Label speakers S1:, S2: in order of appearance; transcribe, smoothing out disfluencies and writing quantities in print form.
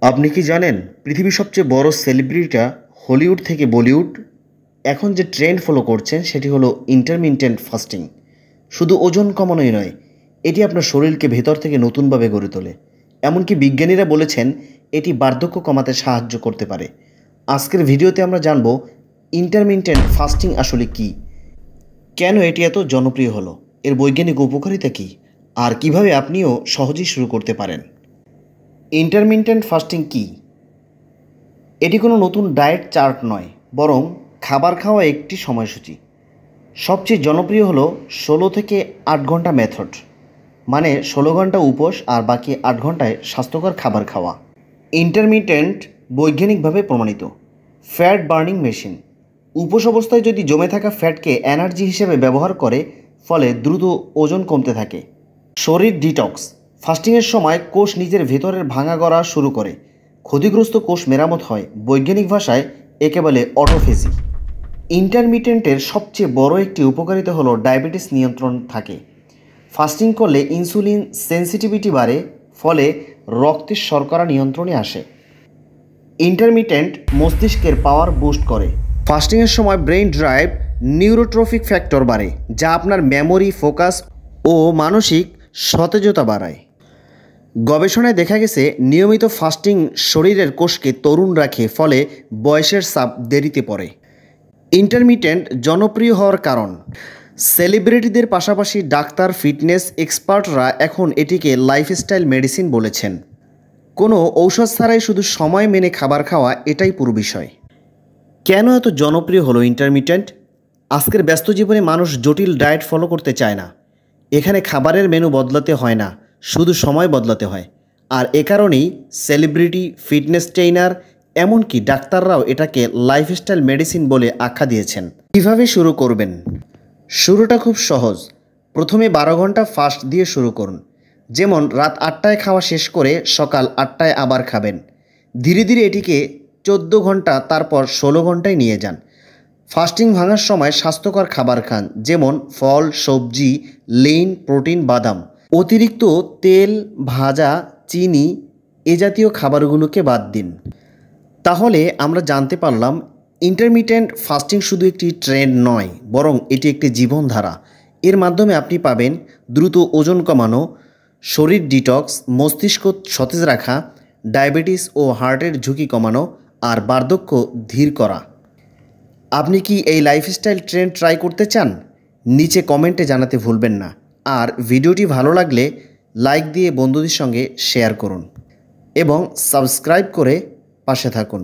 S1: আপনি কি জানেন পৃথিবীর সবচেয়ে বড় সেলিব্রিটিটা হলিউড থেকে বলিউড এখন যে ট্রেন্ড ফলো করছেন সেটি হলো ইন্টারমিটেন্ট ফাস্টিং। শুধু ওজন কমানোই নয়, এটি আপনার শরীরকে ভেতর থেকে নতুনভাবে গড়ে তোলে। এমনকি বিজ্ঞানীরা বলেছেন এটি বার্ধক্য কমাতে সাহায্য করতে পারে। আজকের ভিডিওতে আমরা জানব ইন্টারমিটেন্ট ফাস্টিং আসলে কী, কেন এটি এত জনপ্রিয় হলো, এর বৈজ্ঞানিক উপকারিতা কী, আর কিভাবে আপনিও সহজেই শুরু করতে পারেন। ইন্টারমিটেন্ট ফাস্টিং কী? এটি কোনো নতুন ডায়েট চার্ট নয়, বরং খাবার খাওয়া একটি সময়সূচি। সবচেয়ে জনপ্রিয় হলো 16 থেকে 8 ঘন্টা মেথড, মানে 16 ঘন্টা উপোস আর বাকি 8 ঘন্টায় স্বাস্থ্যকর খাবার খাওয়া। ইন্টারমিটেন্ট বৈজ্ঞানিকভাবে প্রমাণিত ফ্যাট বার্নিং মেশিন। উপোস অবস্থায় যদি জমে থাকা ফ্যাটকে এনার্জি হিসেবে ব্যবহার করে, ফলে দ্রুত ওজন কমতে থাকে। শরীর ডিটক্স। ফাস্টিংয়ের সময় কোষ নিজের ভেতরের ভাঙা গড়া শুরু করে, ক্ষতিগ্রস্ত কোষ মেরামত হয়। বৈজ্ঞানিক ভাষায় একে বলে অটোফেজি। ইন্টারমিটেন্টের সবচেয়ে বড় একটি উপকারিতা হলো ডায়াবেটিস নিয়ন্ত্রণ থাকে। ফাস্টিং করলে ইনসুলিন সেন্সিটিভিটি বাড়ে, ফলে রক্তের শর্করা নিয়ন্ত্রণে আসে। ইন্টারমিটেন্ট মস্তিষ্কের পাওয়ার বুস্ট করে। ফাস্টিংয়ের সময় ব্রেইন ড্রাইভ নিউরোট্রফিক ফ্যাক্টর বাড়ে, যা আপনার মেমোরি, ফোকাস ও মানসিক সতেজতা বাড়ায়। গবেষণায় দেখা গেছে নিয়মিত ফাস্টিং শরীরের কোষকে তরুণ রাখে, ফলে বয়সের চাপ দেরিতে পড়ে। ইন্টারমিটেন্ট জনপ্রিয় হওয়ার কারণ। সেলিব্রিটিদের পাশাপাশি ডাক্তার, ফিটনেস এক্সপার্টরা এখন এটিকে লাইফস্টাইল মেডিসিন বলেছেন। কোনো ঔষধ ছাড়াই শুধু সময় মেনে খাবার খাওয়া, এটাই পুরো বিষয়। কেন এত জনপ্রিয় হলো ইন্টারমিটেন্ট? আজকের ব্যস্ত জীবনে মানুষ জটিল ডায়েট ফলো করতে চায় না। এখানে খাবারের মেনু বদলাতে হয় না, শুধু সময় বদলাতে হয়। আর এ কারণেই সেলিব্রিটি, ফিটনেস ট্রেইনার, এমনকি ডাক্তাররাও এটাকে লাইফস্টাইল মেডিসিন বলে আখ্যা দিয়েছেন। কীভাবে শুরু করবেন? শুরুটা খুব সহজ। প্রথমে 12 ঘন্টা ফাস্ট দিয়ে শুরু করুন। যেমন রাত 8টায় খাওয়া শেষ করে সকাল 8টায় আবার খাবেন। ধীরে ধীরে এটিকে 14 ঘন্টা, তারপর 16 ঘন্টায় নিয়ে যান। ফাস্টিং ভাঙার সময় স্বাস্থ্যকর খাবার খান, যেমন ফল, সবজি, লিন, প্রোটিন, বাদাম। অতিরিক্ত তেল, ভাজা, চিনি এ জাতীয় খাবারগুলোকে বাদ দিন। তাহলে আমরা জানতে পারলাম ইন্টারমিটেন্ট ফাস্টিং শুধু একটি ট্রেন্ড নয়, বরং এটি একটি জীবনধারা। এর মাধ্যমে আপনি পাবেন দ্রুত ওজন কমানো, শরীর ডিটক্স, মস্তিষ্ক সতেজ রাখা, ডায়াবেটিস ও হার্টের ঝুঁকি কমানো, আর বার্ধক্য ধীর করা। আপনি কি এই লাইফস্টাইল ট্রেন্ড ট্রাই করতে চান? নিচে কমেন্টে জানাতে ভুলবেন না। আর ভিডিওটি ভালো লাগলে লাইক দিয়ে বন্ধুদের সঙ্গে শেয়ার করুন এবং সাবস্ক্রাইব করে পাশে থাকুন।